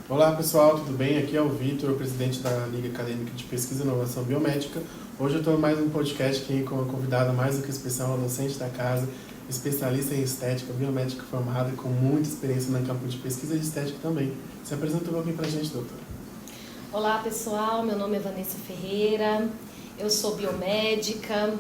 Olá pessoal, tudo bem? Aqui é o Vitor, presidente da Liga Acadêmica de Pesquisa e Inovação Biomédica. Hoje eu estou em mais um podcast aqui com uma convidada mais do que especial, uma docente da casa, especialista em estética, biomédica formada com muita experiência no campo de pesquisa de estética também. Se apresenta um pouquinho pra gente, doutora. Olá pessoal, meu nome é Vanessa Ferreira, eu sou biomédica,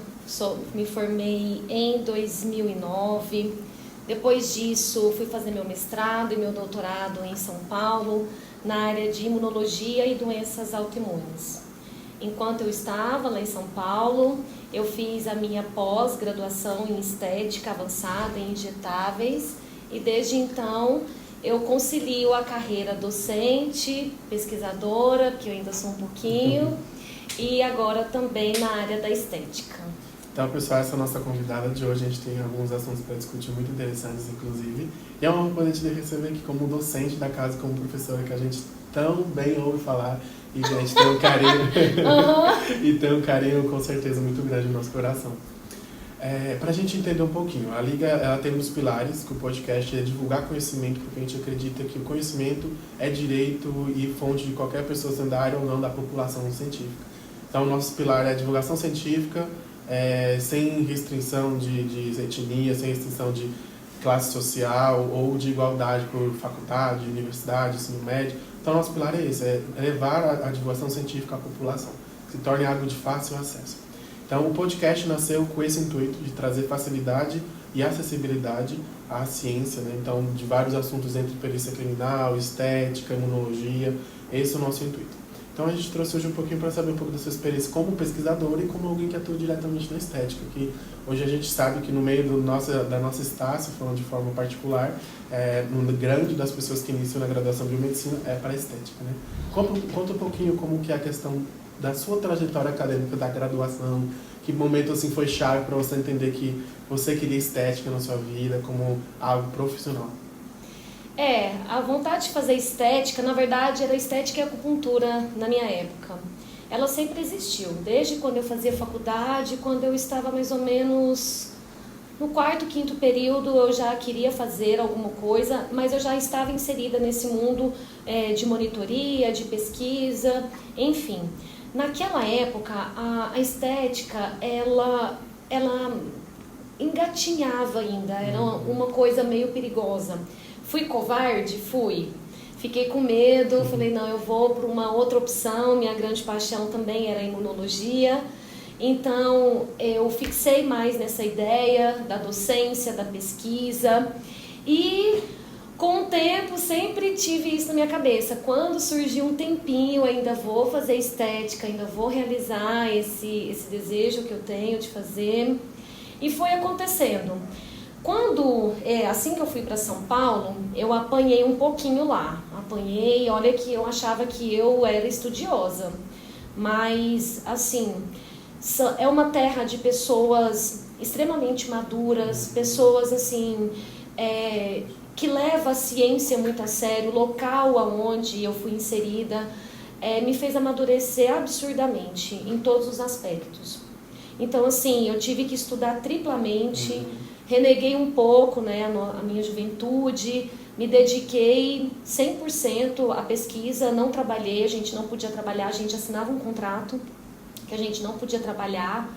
me formei em 2009. Depois disso, fui fazer meu mestrado e meu doutorado em São Paulo, na área de imunologia e doenças autoimunes. Enquanto eu estava lá em São Paulo, eu fiz a minha pós-graduação em estética avançada em injetáveis e desde então eu concilio a carreira docente, pesquisadora, que eu ainda sou um pouquinho, e agora também na área da estética. Então, pessoal, essa é a nossa convidada de hoje. A gente tem alguns assuntos para discutir muito interessantes, inclusive. E é uma honra poder te receber aqui como docente da casa, como professora, que a gente tão bem ouve falar e a gente tem um carinho, e tem um carinho com certeza muito grande no nosso coração. Para a gente entender um pouquinho, a Liga ela tem uns pilares que o podcast é divulgar conhecimento, porque a gente acredita que o conhecimento é direito e fonte de qualquer pessoa, sendo da área ou não da população científica. Então, o nosso pilar é a divulgação científica, sem restrição de etnia, sem restrição de classe social ou de igualdade por faculdade, universidade, ensino médio. Então, nosso pilar é esse, é levar a divulgação científica à população, que se torne algo de fácil acesso. Então, o podcast nasceu com esse intuito de trazer facilidade e acessibilidade à ciência, né? Então, de vários assuntos entre perícia criminal, estética, imunologia, esse é o nosso intuito. Então a gente trouxe hoje um pouquinho para saber um pouco da sua experiência como pesquisador e como alguém que atua diretamente na estética, que hoje a gente sabe que no meio da nossa Estácio, falando de forma particular, no grande das pessoas que iniciam na graduação de biomedicina é para a estética, né? Conta um pouquinho como que é a questão da sua trajetória acadêmica, da graduação, que momento assim foi chave para você entender que você queria estética na sua vida como algo profissional. A vontade de fazer estética, na verdade, era estética e acupuntura na minha época. Ela sempre existiu, desde quando eu fazia faculdade, quando eu estava mais ou menos no quarto, quinto período, eu já queria fazer alguma coisa, mas eu já estava inserida nesse mundo de monitoria, de pesquisa, enfim. Naquela época, a estética, ela engatinhava ainda, era uma coisa meio perigosa. Fui covarde? Fui. Fiquei com medo, falei, não, eu vou para uma outra opção, minha grande paixão também era a imunologia. Então, eu fixei mais nessa ideia da docência, da pesquisa. E, com o tempo, sempre tive isso na minha cabeça. Quando surgiu um tempinho, ainda vou fazer estética, ainda vou realizar esse desejo que eu tenho de fazer. E foi acontecendo. Assim que eu fui para São Paulo, eu apanhei um pouquinho lá. Olha que eu achava que eu era estudiosa. Mas, assim, é uma terra de pessoas extremamente maduras, pessoas, assim, que levam a ciência muito a sério. O local onde eu fui inserida me fez amadurecer absurdamente em todos os aspectos. Então, assim, eu tive que estudar triplamente. Reneguei um pouco, né, a minha juventude, me dediquei 100% à pesquisa, não trabalhei, a gente não podia trabalhar, a gente assinava um contrato que a gente não podia trabalhar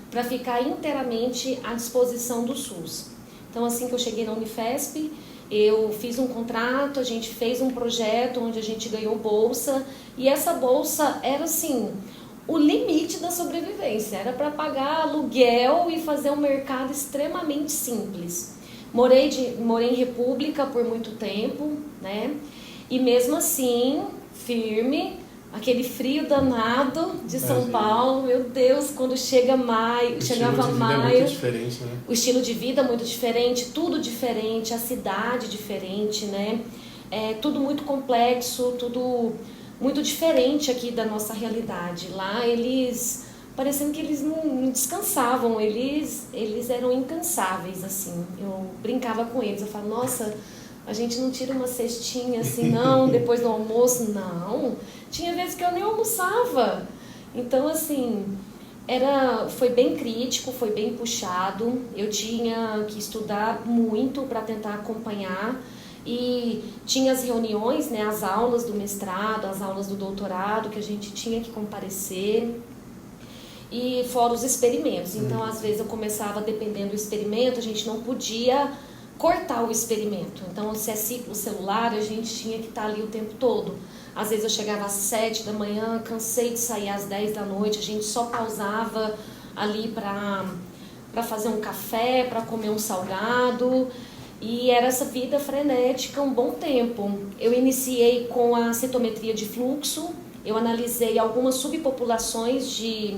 para ficar inteiramente à disposição do SUS. Então, assim que eu cheguei na Unifesp, eu fiz um contrato, a gente fez um projeto onde a gente ganhou bolsa, e essa bolsa era assim, o limite da sobrevivência, era para pagar aluguel e fazer um mercado extremamente simples. Morei em República por muito tempo, né? E mesmo assim, firme, aquele frio danado de São Paulo, meu Deus, quando chegava maio, o estilo de vida é muito diferente, né? O estilo de vida é muito diferente, tudo diferente, a cidade diferente, né? Tudo muito complexo, tudo muito diferente aqui da nossa realidade. Lá parecendo que eles não descansavam, eles eram incansáveis, assim. Eu brincava com eles, eu falava, nossa, a gente não tira uma cestinha assim, não, depois do almoço, não. Tinha vezes que eu nem almoçava. Então, assim, foi bem crítico, foi bem puxado. Eu tinha que estudar muito para tentar acompanhar. e tinha as reuniões, né, as aulas do mestrado, as aulas do doutorado, que a gente tinha que comparecer, e fora os experimentos. Então, às vezes eu começava, dependendo do experimento, a gente não podia cortar o experimento. Então, se é ciclo celular, a gente tinha que estar ali o tempo todo. Às vezes eu chegava às 7 da manhã, cansei de sair às 10 da noite, a gente só pausava ali para fazer um café, para comer um salgado, e era essa vida frenética um bom tempo. Eu iniciei com a citometria de fluxo, eu analisei algumas subpopulações de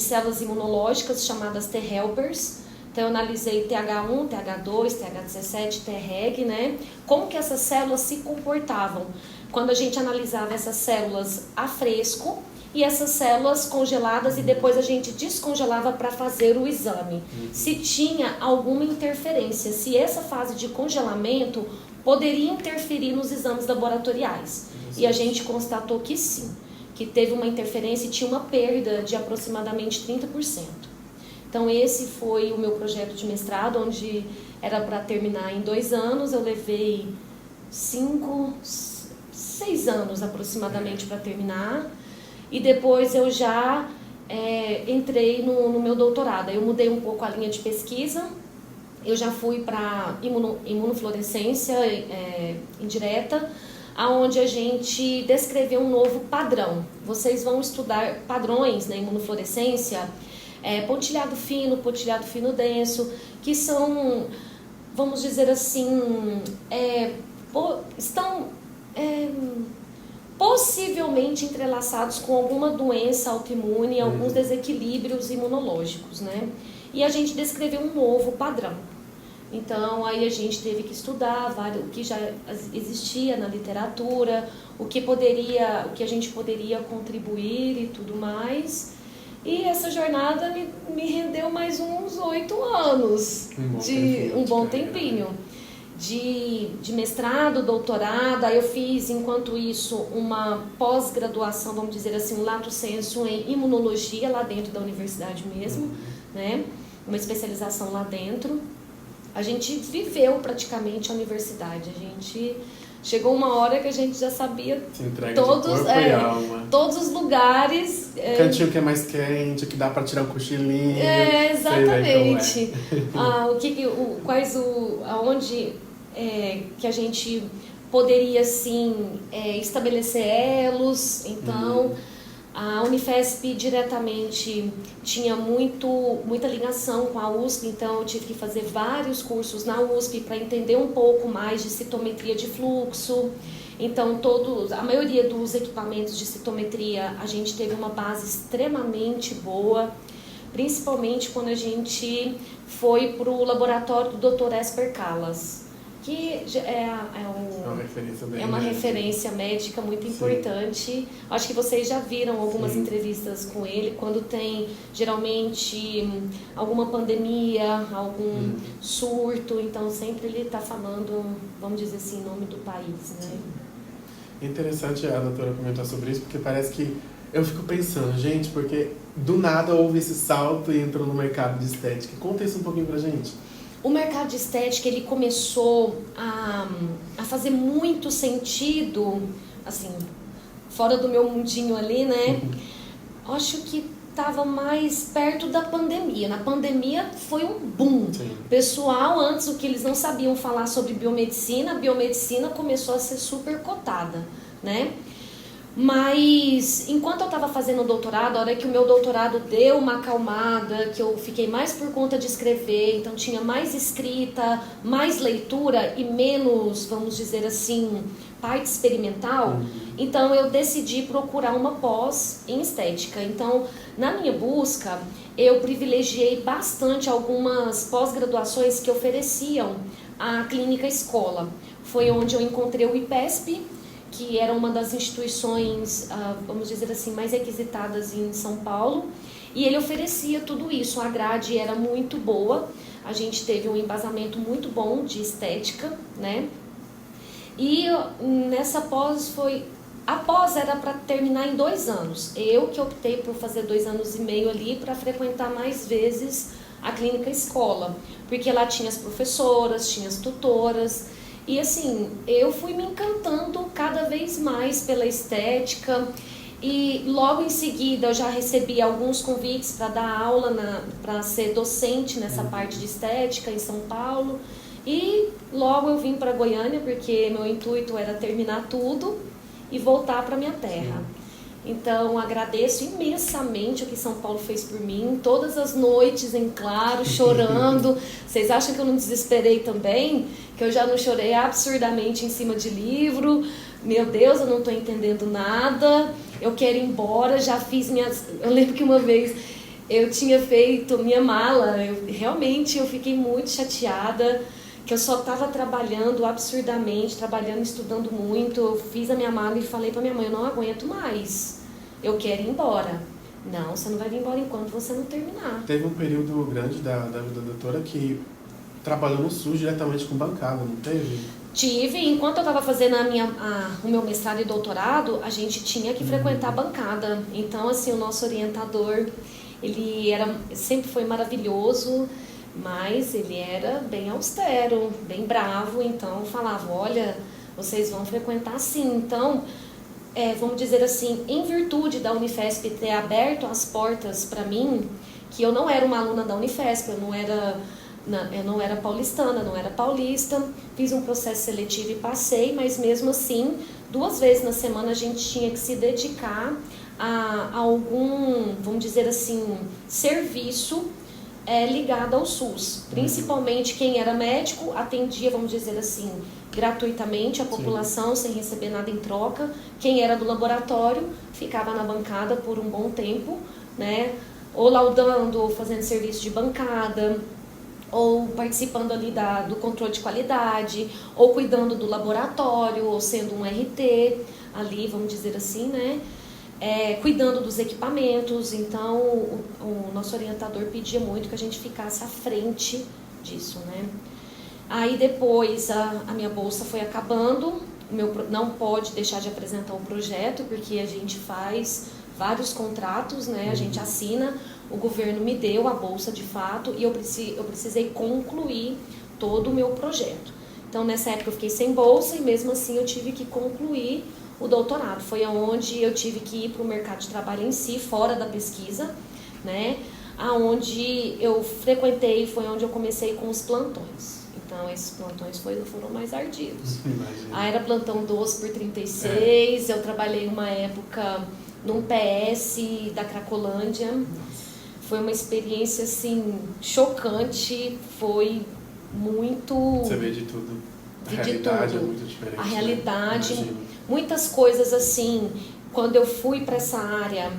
células imunológicas chamadas T-helpers. Então eu analisei TH1, TH2, TH17, Treg, né? Como que essas células se comportavam quando a gente analisava essas células a fresco e essas células congeladas, e depois a gente descongelava para fazer o exame. Se tinha alguma interferência, se essa fase de congelamento poderia interferir nos exames laboratoriais. E a gente constatou que sim, que teve uma interferência e tinha uma perda de aproximadamente 30%. Então esse foi o meu projeto de mestrado, onde era para terminar em 2 anos, eu levei 6 anos aproximadamente para terminar, e depois eu já entrei no meu doutorado. Eu mudei um pouco a linha de pesquisa, eu já fui para imunofluorescência indireta, aonde a gente descreveu um novo padrão. Vocês vão estudar padrões na imunofluorescência, pontilhado fino denso, que são, vamos dizer assim, estão possivelmente entrelaçados com alguma doença autoimune, alguns desequilíbrios imunológicos, né? E a gente descreveu um novo padrão. Então, aí a gente teve que estudar o que já existia na literatura, o que a gente poderia contribuir e tudo mais. E essa jornada me rendeu mais uns 8 anos, um bom tempinho. De mestrado, doutorado. Aí eu fiz, enquanto isso, uma pós-graduação, vamos dizer assim, um lato sensu em imunologia, lá dentro da universidade mesmo, né? Uma especialização lá dentro. A gente viveu praticamente a universidade. A gente chegou uma hora que a gente já sabia todos os lugares. O cantinho que é mais quente, que dá para tirar um cochilinho. Exatamente. Aonde que a gente poderia, assim, estabelecer elos. Então, a Unifesp diretamente tinha muita ligação com a USP, então eu tive que fazer vários cursos na USP para entender um pouco mais de citometria de fluxo. Então, a maioria dos equipamentos de citometria, a gente teve uma base extremamente boa, principalmente quando a gente foi para o laboratório do Dr. Esper Callas, que é uma referência médica muito importante. Sim. Acho que vocês já viram algumas entrevistas com ele, quando tem, geralmente, alguma pandemia, algum surto, então sempre ele está falando, vamos dizer assim, em nome do país, né? É interessante a doutora comentar sobre isso, porque parece que eu fico pensando, gente, porque do nada houve esse salto e entrou no mercado de estética. Conta isso um pouquinho pra gente. O mercado de estética, ele começou a fazer muito sentido, assim, fora do meu mundinho ali, né? Acho que estava mais perto da pandemia. Na pandemia foi um boom. Sim. Pessoal, antes o que eles não sabiam falar sobre biomedicina, a biomedicina começou a ser super cotada, né? Mas, enquanto eu estava fazendo o doutorado, a hora que o meu doutorado deu uma acalmada, que eu fiquei mais por conta de escrever, então tinha mais escrita, mais leitura e menos, vamos dizer assim, parte experimental, então eu decidi procurar uma pós em estética. Então, na minha busca, eu privilegiei bastante algumas pós-graduações que ofereciam a clínica escola. Foi onde eu encontrei o IPESP, que era uma das instituições, vamos dizer assim, mais requisitadas em São Paulo, e ele oferecia tudo isso. A grade era muito boa, a gente teve um embasamento muito bom de estética, né? E nessa pós a pós era para terminar em 2 anos. Eu que optei por fazer 2 anos e meio ali para frequentar mais vezes a clínica escola, porque lá tinha as professoras, tinha as tutoras. E assim, eu fui me encantando cada vez mais pela estética. E logo em seguida eu já recebi alguns convites para dar aula, para ser docente nessa parte de estética em São Paulo. E logo eu vim para Goiânia, porque meu intuito era terminar tudo e voltar para minha terra. Então agradeço imensamente o que São Paulo fez por mim, todas as noites em claro, chorando. Vocês acham que eu não desesperei também? Que eu já não chorei absurdamente em cima de livro? Meu Deus, eu não estou entendendo nada, eu quero ir embora, já fiz minhas... Eu lembro que uma vez eu tinha feito minha mala, realmente eu fiquei muito chateada, que eu só estava trabalhando absurdamente, trabalhando, estudando muito. Eu fiz a minha mala e falei para minha mãe, eu não aguento mais, eu quero ir embora. Não, você não vai vir embora enquanto você não terminar. Teve um período grande da vida da doutora que trabalhou no SUS diretamente com bancada, não teve? Tive, enquanto eu estava fazendo o meu mestrado e doutorado, a gente tinha que frequentar a bancada. Então, assim, o nosso orientador, ele sempre foi maravilhoso, mas ele era bem austero, bem bravo. Então, falava, olha, vocês vão frequentar sim. Então, vamos dizer assim, em virtude da Unifesp ter aberto as portas para mim, que eu não era uma aluna da Unifesp, eu não era paulistana, não era paulista, fiz um processo seletivo e passei, mas mesmo assim, 2 vezes na semana a gente tinha que se dedicar a algum, vamos dizer assim, serviço ligado ao SUS. Principalmente quem era médico atendia, vamos dizer assim, gratuitamente a população, sem receber nada em troca. Quem era do laboratório ficava na bancada por um bom tempo, né? Ou laudando, ou fazendo serviço de bancada, ou participando ali do controle de qualidade, ou cuidando do laboratório, ou sendo um RT ali, vamos dizer assim, né? Cuidando dos equipamentos. Então o nosso orientador pedia muito que a gente ficasse à frente disso, né? Aí depois a minha bolsa foi acabando, não pode deixar de apresentar o projeto, porque a gente faz vários contratos, né? A gente assina, o governo me deu a bolsa de fato e eu precisei concluir todo o meu projeto. Então nessa época eu fiquei sem bolsa e mesmo assim eu tive que concluir o doutorado. Foi onde eu tive que ir para o mercado de trabalho em si, fora da pesquisa, né? Aonde eu frequentei, foi onde eu comecei com os plantões. Então esses plantões foram mais ardios. Aí era plantão 12/36, eu trabalhei uma época num PS da Cracolândia. Foi uma experiência assim chocante, foi muito... Você vê de tudo. A realidade é muito diferente. A realidade, né? muitas coisas assim, quando eu fui para essa área,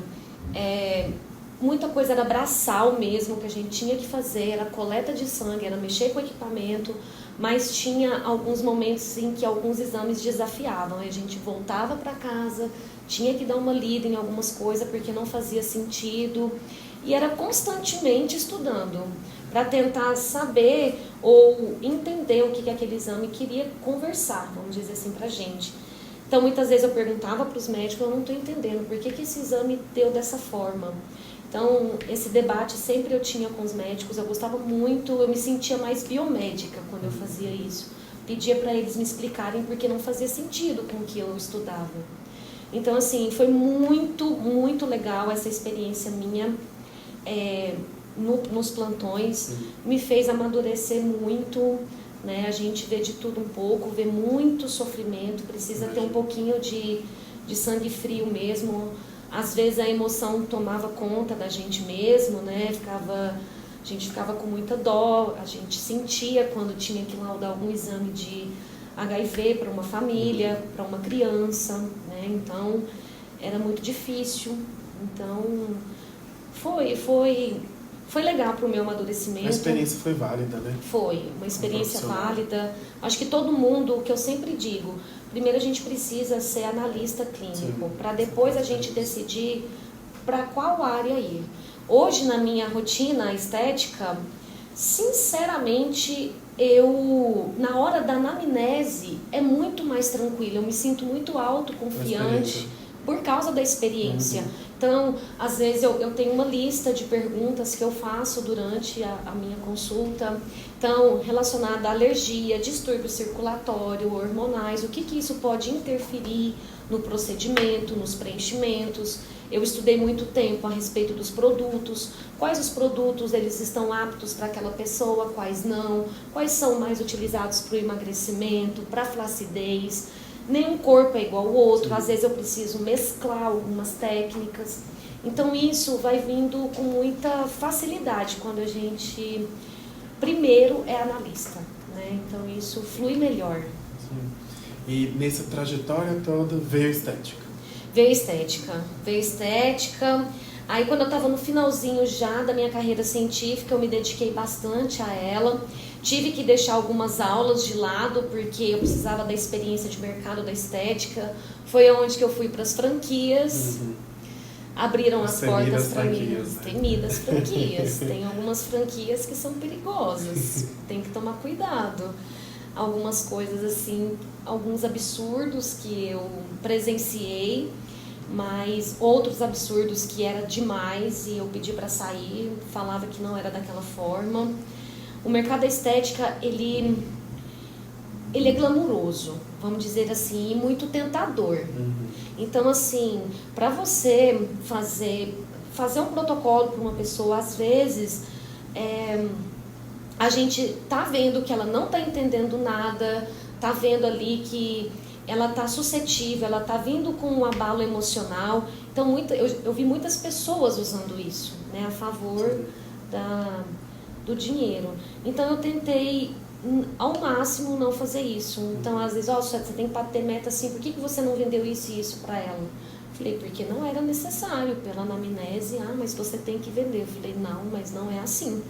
muita coisa era braçal mesmo, que a gente tinha que fazer, era coleta de sangue, era mexer com equipamento, mas tinha alguns momentos em que alguns exames desafiavam, a gente voltava para casa, tinha que dar uma lida em algumas coisas porque não fazia sentido, e era constantemente estudando para tentar saber ou entender o que aquele exame queria conversar, vamos dizer assim, para a gente. Então muitas vezes eu perguntava para os médicos, eu não estou entendendo por que esse exame deu dessa forma. Então esse debate sempre eu tinha com os médicos, eu gostava muito, eu me sentia mais biomédica quando eu fazia isso. Pedia para eles me explicarem porque não fazia sentido com o que eu estudava. Então assim, foi muito, muito legal essa experiência minha nos plantões, me fez amadurecer muito, né? A gente vê de tudo um pouco, vê muito sofrimento, precisa ter um pouquinho de sangue frio mesmo. Às vezes a emoção tomava conta da gente mesmo, né? A gente ficava com muita dó, a gente sentia quando tinha que laudar algum exame de HIV para uma família, para uma criança, né? Então era muito difícil. Então foi legal para o meu amadurecimento. A experiência foi válida, né? Foi, uma experiência válida. Acho que todo mundo, o que eu sempre digo, primeiro a gente precisa ser analista clínico, para depois a gente decidir para qual área ir. Hoje, na minha rotina estética, sinceramente, na hora da anamnese, é muito mais tranquilo. Eu me sinto muito autoconfiante, por causa da experiência. Então, às vezes eu tenho uma lista de perguntas que eu faço durante a minha consulta. Então, relacionada à alergia, distúrbio circulatório, hormonais, o que isso pode interferir no procedimento, nos preenchimentos. Eu estudei muito tempo a respeito dos produtos, quais os produtos eles estão aptos para aquela pessoa, quais não, quais são mais utilizados para o emagrecimento, para a flacidez. Nenhum corpo é igual ao outro, às vezes eu preciso mesclar algumas técnicas. Então isso vai vindo com muita facilidade quando a gente primeiro é analista, né? Então isso flui melhor. Sim. E nessa trajetória toda veio estética. Veio estética. Aí quando eu estava no finalzinho já da minha carreira científica, eu me dediquei bastante a ela. Tive que deixar algumas aulas de lado, porque eu precisava da experiência de mercado da estética. Foi onde que eu fui para as franquias. Abriram as portas para mim. Né? Temidas franquias. Tem algumas franquias que são perigosas. Tem que tomar cuidado. Algumas coisas assim, alguns absurdos que eu presenciei, mas outros absurdos que era demais e eu pedi para sair, falava que não era daquela forma. O mercado da estética, ele é glamuroso, vamos dizer assim, e muito tentador. Então, assim, para você fazer um protocolo para uma pessoa, às vezes, a gente tá vendo que ela não tá entendendo nada, tá vendo ali que ela tá suscetível, ela tá vindo com um abalo emocional. Então, eu vi muitas pessoas usando isso, né, a favor do dinheiro. Então, eu tentei ao máximo não fazer isso. Então, às vezes, você tem que bater meta assim, por que você não vendeu isso e isso para ela? Falei, porque não era necessário, pela anamnese, mas você tem que vender. Eu falei, não, mas não é assim.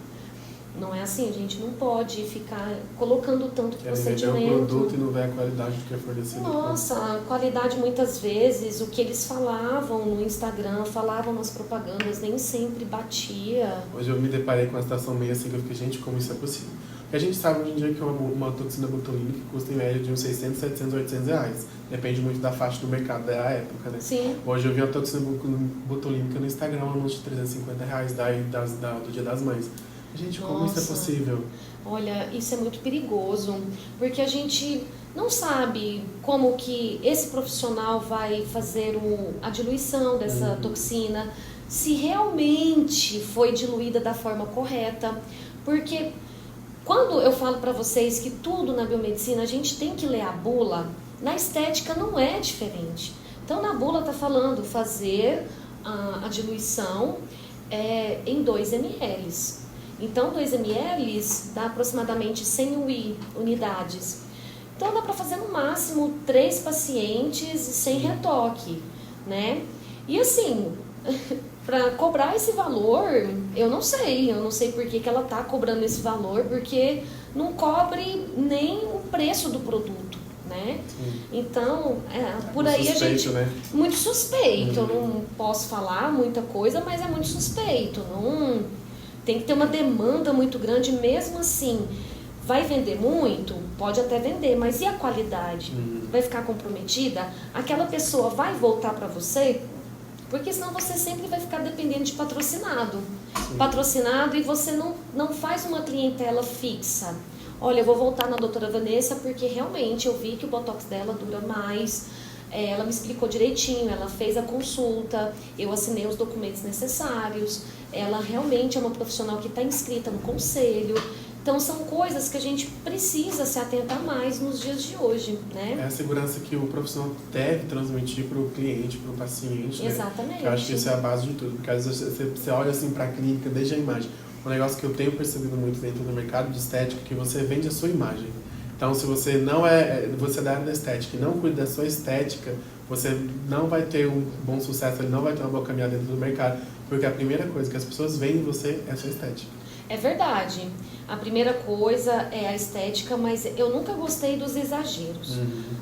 Não é assim, a gente não pode ficar colocando tanto procedimento. Vender o produto e não ver a qualidade do que é fornecido. Nossa, a qualidade muitas vezes, o que eles falavam no Instagram, falavam nas propagandas, nem sempre batia. Hoje eu me deparei com uma situação meio assim que eu fiquei, gente, como isso é possível? Porque a gente sabe hoje em dia que uma toxina botulínica custa em média de uns 600, 700, 800 reais. Depende muito da faixa do mercado da época, né? Sim. Hoje eu vi uma toxina botulínica no Instagram, um anúncio de 350 reais do Dia das Mães. Gente, como isso é possível? Olha, isso é muito perigoso, porque a gente não sabe como que esse profissional vai fazer a diluição dessa toxina, se realmente foi diluída da forma correta, porque quando eu falo para vocês que tudo na biomedicina a gente tem que ler a bula, na estética não é diferente. Então na bula está falando fazer a diluição em 2 ml. Então, 2 ml dá aproximadamente 100 unidades. Então, dá para fazer no máximo 3 pacientes sem retoque, né? E assim, para cobrar esse valor, eu não sei por que ela está cobrando esse valor, porque não cobre nem o preço do produto, né? Então, por aí suspeito, a gente... Né? Muito suspeito, eu não posso falar muita coisa, mas é muito suspeito, não... Tem que ter uma demanda muito grande, mesmo assim, vai vender muito? Pode até vender, mas e a qualidade? Vai ficar comprometida? Aquela pessoa vai voltar para você? Porque senão você sempre vai ficar dependendo de patrocinado. Patrocinado e você não faz uma clientela fixa. Olha, eu vou voltar na doutora Vanessa porque realmente eu vi que o Botox dela dura mais. Ela me explicou direitinho, ela fez a consulta, eu assinei os documentos necessários, ela realmente é uma profissional que está inscrita no conselho. Então são coisas que a gente precisa se atentar mais nos dias de hoje, né? É a segurança que o profissional deve transmitir para o cliente, para o paciente. Exatamente. Né? Eu acho que isso é a base de tudo, porque às vezes você olha assim para a clínica desde a imagem. Um negócio que eu tenho percebido muito dentro do mercado de estética é que você vende a sua imagem. Então, se você não você é da área da estética e não cuida da sua estética, você não vai ter um bom sucesso, não vai ter uma boa caminhada dentro do mercado, porque a primeira coisa que as pessoas veem em você é a sua estética. É verdade. A primeira coisa é a estética, mas eu nunca gostei dos exageros.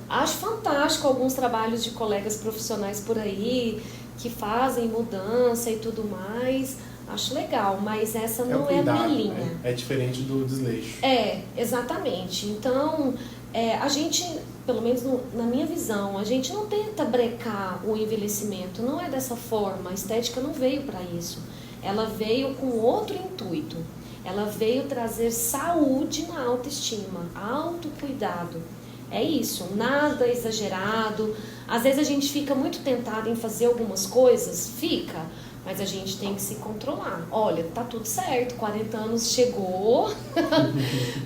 Acho fantástico alguns trabalhos de colegas profissionais por aí que fazem mudança e tudo mais. Acho legal, mas essa não é a minha linha. É diferente do desleixo. Exatamente. Então, A gente, pelo menos na minha visão, a gente não tenta brecar o envelhecimento, não é dessa forma. A estética não veio para isso. Ela veio com outro intuito. Ela veio trazer saúde na autoestima, autocuidado. É isso, nada exagerado. Às vezes a gente fica muito tentado em fazer algumas coisas, mas a gente tem que se controlar. Olha, tá tudo certo, 40 anos chegou,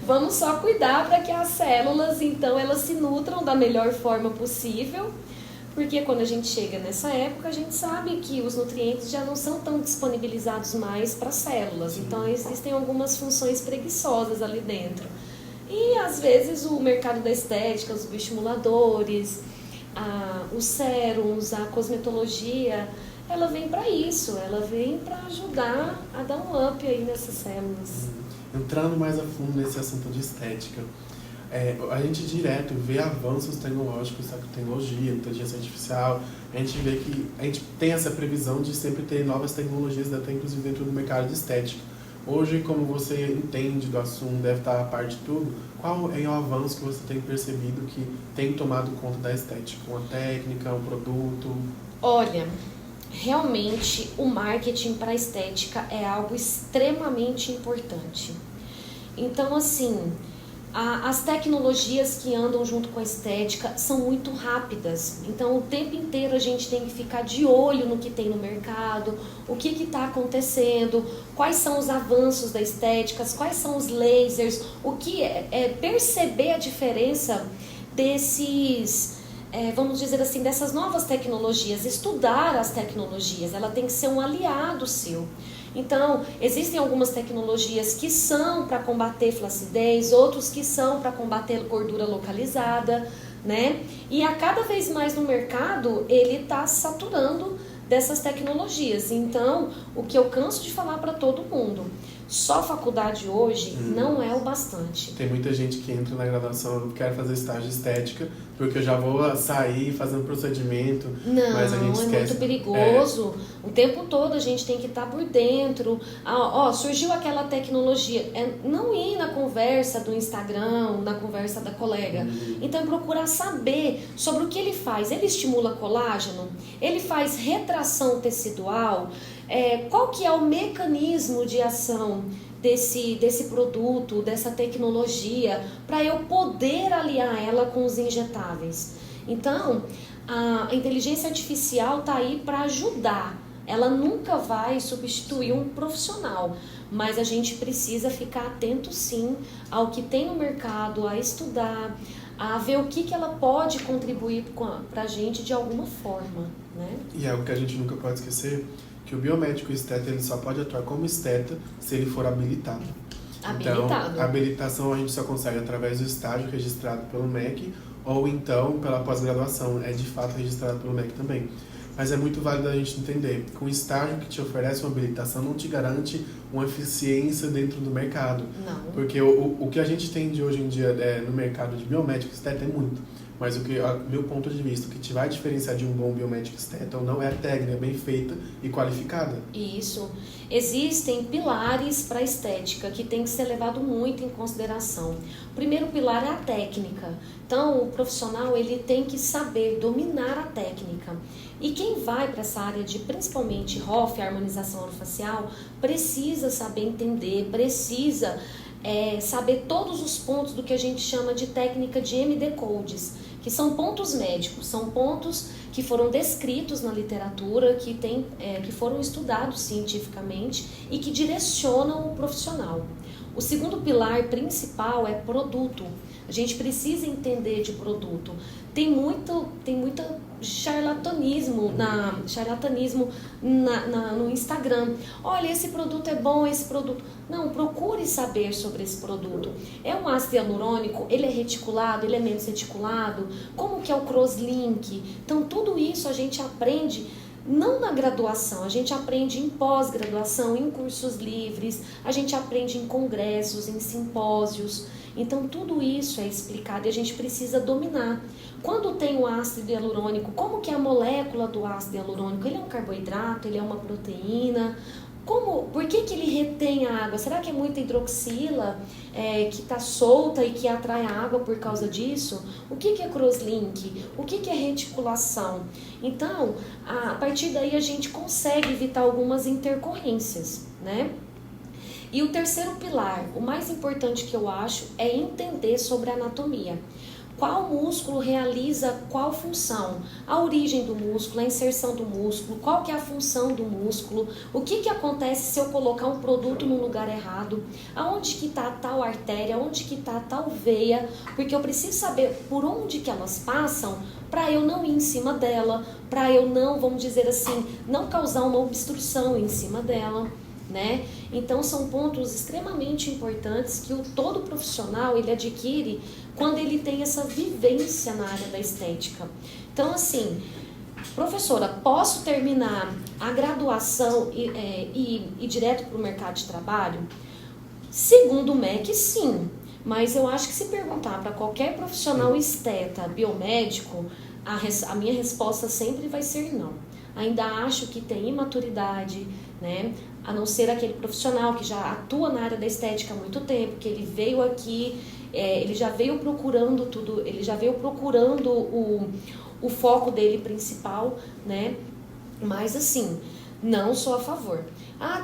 vamos só cuidar para que as células, então, elas se nutram da melhor forma possível, porque quando a gente chega nessa época, a gente sabe que os nutrientes já não são tão disponibilizados mais para as células, então existem algumas funções preguiçosas ali dentro. E às vezes o mercado da estética, os bioestimuladores, os sérums, a cosmetologia, ela vem para isso, ela vem para ajudar a dar um up aí nessas células. Entrando mais a fundo nesse assunto de estética, a gente direto vê avanços tecnológicos, tecnologia, inteligência artificial, a gente vê que a gente tem essa previsão de sempre ter novas tecnologias, até inclusive dentro do mercado de estética. Hoje, como você entende do assunto, deve estar a par de tudo, qual é o avanço que você tem percebido que tem tomado conta da estética? Uma técnica, um produto? Olha, realmente o marketing para a estética é algo extremamente importante. Então, assim, as tecnologias que andam junto com a estética são muito rápidas. Então, o tempo inteiro a gente tem que ficar de olho no que tem no mercado, o que está acontecendo, quais são os avanços da estética, quais são os lasers, o que é perceber a diferença desses... vamos dizer assim, dessas novas tecnologias, estudar as tecnologias, ela tem que ser um aliado seu. Então, existem algumas tecnologias que são para combater flacidez, outros que são para combater gordura localizada, né? E a cada vez mais no mercado, ele está saturando dessas tecnologias. Então, o que eu canso de falar para todo mundo, só faculdade hoje não é o bastante. Tem muita gente que entra na graduação, eu quero fazer estágio de estética, porque eu já vou sair fazendo procedimento, não, mas a gente esquece. É muito perigoso. O tempo todo a gente tem que estar por dentro. Surgiu aquela tecnologia. Não ir na conversa do Instagram, na conversa da colega. Então, procurar saber sobre o que ele faz. Ele estimula colágeno? Ele faz retração tecidual? Qual que é o mecanismo de ação desse produto, dessa tecnologia, para eu poder aliar ela com os injetáveis? Então, a inteligência artificial está aí para ajudar. Ela nunca vai substituir um profissional, mas a gente precisa ficar atento sim ao que tem no mercado, a estudar, a ver o que ela pode contribuir para a gente de alguma forma, né? E é algo que a gente nunca pode esquecer, que o biomédico esteta ele só pode atuar como esteta se ele for habilitado. Então, a habilitação a gente só consegue através do estágio registrado pelo MEC ou então pela pós-graduação, é de fato registrado pelo MEC também. Mas é muito válido a gente entender que o estágio que te oferece uma habilitação não te garante uma eficiência dentro do mercado. Não. Porque o que a gente tem de hoje em dia no mercado de biomédico esteta é muito. Mas meu ponto de vista, o que te vai diferenciar de um bom biomédico esteta ou não é a técnica bem feita e qualificada. Isso. Existem pilares para a estética que tem que ser levado muito em consideração. O primeiro pilar é a técnica. Então, o profissional ele tem que saber dominar a técnica. E quem vai para essa área de principalmente ROF, harmonização orofacial, precisa saber entender, precisa saber todos os pontos do que a gente chama de técnica de MD Codes, que são pontos médicos, são pontos que foram descritos na literatura, que foram estudados cientificamente e que direcionam o profissional. O segundo pilar principal é produto. A gente precisa entender de produto. Tem muito charlatanismo no Instagram. Olha, esse produto é bom, esse produto... Não, procure saber sobre esse produto. É um ácido hialurônico? Ele é reticulado? Ele é menos reticulado? Como que é o crosslink? Então, tudo isso a gente aprende... Não na graduação, a gente aprende em pós-graduação, em cursos livres, a gente aprende em congressos, em simpósios. Então, tudo isso é explicado e a gente precisa dominar. Quando tem o ácido hialurônico, como que é a molécula do ácido hialurônico? Ele é um carboidrato, ele é uma proteína? Por que ele retém a água? Será que é muita hidroxila que está solta e que atrai a água por causa disso? O que é crosslink? O que é reticulação? Então, a partir daí a gente consegue evitar algumas intercorrências, né? E o terceiro pilar, o mais importante que eu acho, é entender sobre a anatomia. Qual músculo realiza qual função? A origem do músculo, a inserção do músculo, qual que é a função do músculo, o que acontece se eu colocar um produto no lugar errado, aonde que está tal artéria, aonde que está tal veia, porque eu preciso saber por onde que elas passam para eu não ir em cima dela, para eu não, vamos dizer assim, não causar uma obstrução em cima dela. Né? Então são pontos extremamente importantes que todo profissional ele adquire quando ele tem essa vivência na área da estética. Então assim, professora, posso terminar a graduação e ir direto para o mercado de trabalho? Segundo o MEC, sim, mas eu acho que se perguntar para qualquer profissional esteta, biomédico, a minha resposta sempre vai ser não. Ainda acho que tem imaturidade, né? A não ser aquele profissional que já atua na área da estética há muito tempo, que ele veio aqui, ele já veio procurando tudo, ele já veio procurando o foco dele principal, né? Mas assim, não sou a favor.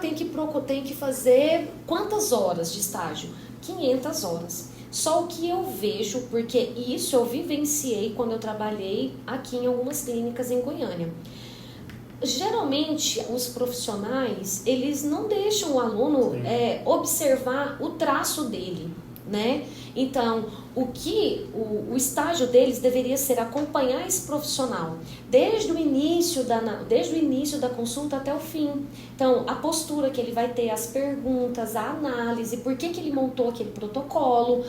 Tem que fazer quantas horas de estágio? 500 horas. Só o que eu vejo, porque isso eu vivenciei quando eu trabalhei aqui em algumas clínicas em Goiânia. Geralmente, os profissionais, eles não deixam o aluno observar o traço dele, né? Então, o estágio deles deveria ser acompanhar esse profissional desde o início da consulta até o fim. Então, a postura que ele vai ter, as perguntas, a análise, por que ele montou aquele protocolo,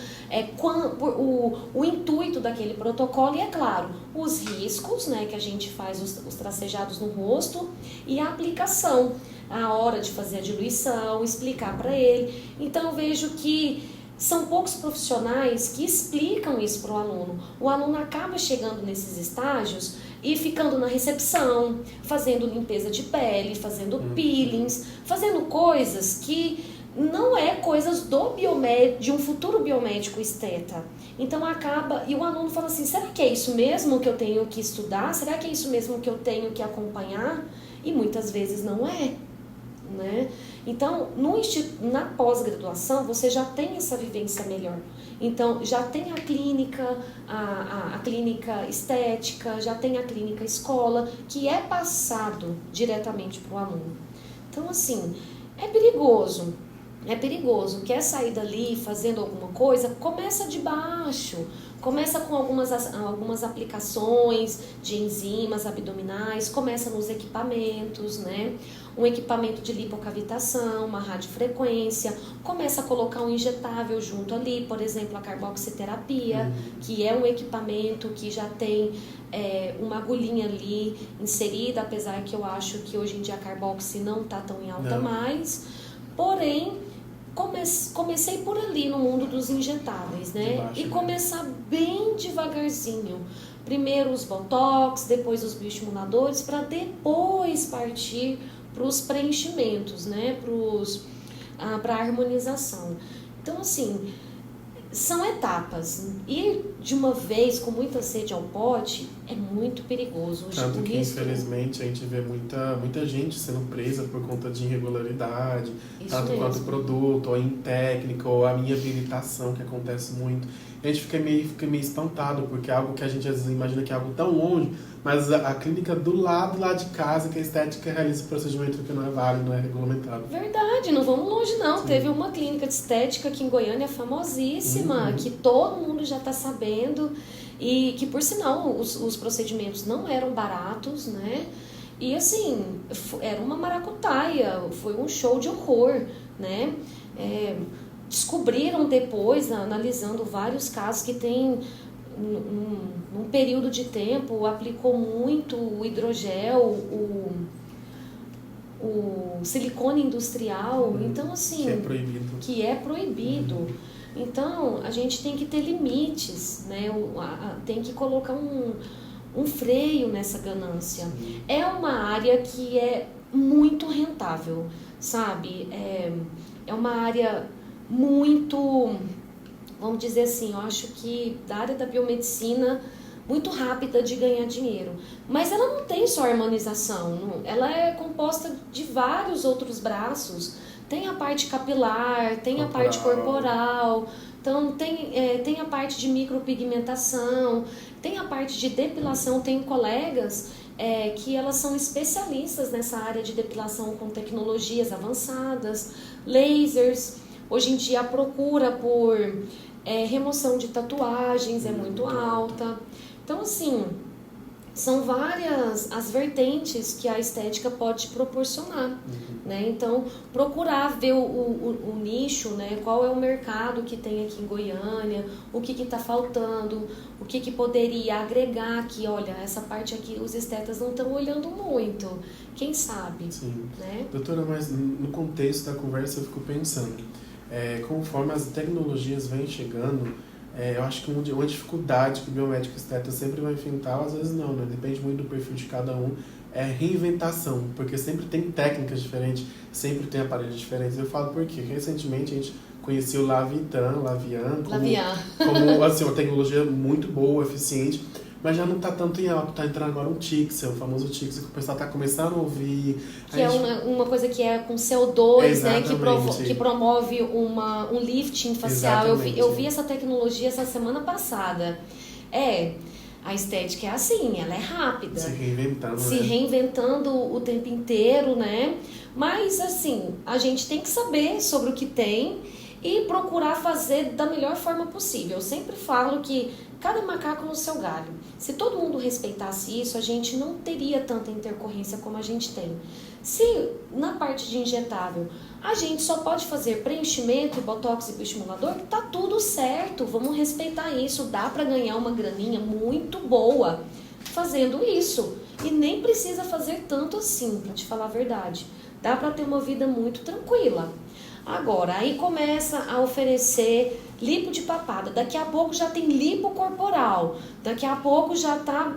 o intuito daquele protocolo e, é claro, os riscos, né, que a gente faz os tracejados no rosto e a aplicação, a hora de fazer a diluição, explicar para ele. Então, eu vejo que são poucos profissionais que explicam isso para o aluno. O aluno acaba chegando nesses estágios e ficando na recepção, fazendo limpeza de pele, fazendo peelings, fazendo coisas que não é coisas de um futuro biomédico esteta. Então acaba, e o aluno fala assim, será que é isso mesmo que eu tenho que estudar? Será que é isso mesmo que eu tenho que acompanhar? E muitas vezes não é, né? Então, na pós-graduação, você já tem essa vivência melhor. Então, já tem a clínica, a clínica estética, já tem a clínica escola, que é passado diretamente para o aluno. Então, assim, é perigoso. É perigoso. Quer sair dali fazendo alguma coisa? Começa de baixo. Começa com algumas aplicações de enzimas abdominais, começa nos equipamentos, né? Um equipamento de lipocavitação, uma radiofrequência, começa a colocar um injetável junto ali, por exemplo, a carboxiterapia, que é um equipamento que já tem uma agulhinha ali inserida, apesar que eu acho que hoje em dia a carboxi não está tão em alta mais, porém, comecei por ali no mundo dos injetáveis, né? E começar bem devagarzinho. Primeiro os botox, depois os bioestimuladores, para depois partir para os preenchimentos, né? Para a harmonização. Então, assim, são etapas. Ir de uma vez com muita sede ao pote é muito perigoso. Tanto que, infelizmente, a gente vê muita gente sendo presa por conta de irregularidade, tanto quanto produto, ou em técnica, ou a minha habilitação, que acontece muito. A gente fica meio espantado, porque é algo que a gente às vezes imagina que é algo tão longe, mas a clínica do lado lá de casa, que a estética realiza o procedimento que não é válido, não é regulamentado. Verdade, não vamos longe não. Sim. Teve uma clínica de estética aqui em Goiânia famosíssima, que todo mundo já está sabendo, e que por sinal os procedimentos não eram baratos, né? E assim, era uma maracutaia, foi um show de horror, né? Descobriram depois, analisando vários casos, que tem num período de tempo aplicou muito o hidrogel, o silicone industrial, então assim, que é proibido. Então a gente tem que ter limites, né? Tem que colocar um freio nessa ganância. É uma área que é muito rentável, sabe? É uma área muito, vamos dizer assim, eu acho que da área da biomedicina, muito rápida de ganhar dinheiro. Mas ela não tem só harmonização, ela é composta de vários outros braços. Tem a parte capilar, tem a parte corporal, então tem a parte de micropigmentação, tem a parte de depilação. Tenho colegas que elas são especialistas nessa área de depilação com tecnologias avançadas, lasers. Hoje em dia a procura por remoção de tatuagens é muito alta. Então, assim, são várias as vertentes que a estética pode proporcionar, né? Então, procurar ver o nicho, né? Qual é o mercado que tem aqui em Goiânia, o que está faltando, o que poderia agregar aqui. Olha, essa parte aqui os estetas não estão olhando muito, quem sabe? Sim. Né? Doutora, mas no contexto da conversa eu fico pensando, conforme as tecnologias vêm chegando, eu acho que uma dificuldade que o biomédico esteta sempre vai enfrentar, às vezes não, né? Depende muito do perfil de cada um, é reinventação, porque sempre tem técnicas diferentes, sempre tem aparelhos diferentes. Eu falo porque recentemente a gente conheceu o Lavian como assim, uma tecnologia muito boa, eficiente, mas já não está tanto em alta, está entrando agora um Tixel, o famoso Tixel, que o pessoal está começando a ouvir. Que é uma coisa que é com CO2, né, que promove um lifting facial. Eu vi essa tecnologia essa semana passada. A estética é assim, ela é rápida. Se reinventando o tempo inteiro, né? Mas, assim, a gente tem que saber sobre o que tem e procurar fazer da melhor forma possível. Eu sempre falo que cada macaco no seu galho. Se todo mundo respeitasse isso, a gente não teria tanta intercorrência como a gente tem. Se na parte de injetável a gente só pode fazer preenchimento, botox e bioestimulador, tá tudo certo, vamos respeitar isso. Dá para ganhar uma graninha muito boa fazendo isso. E nem precisa fazer tanto assim, para te falar a verdade. Dá para ter uma vida muito tranquila. Agora, aí começa a oferecer lipo de papada, daqui a pouco já tem lipo corporal, daqui a pouco já está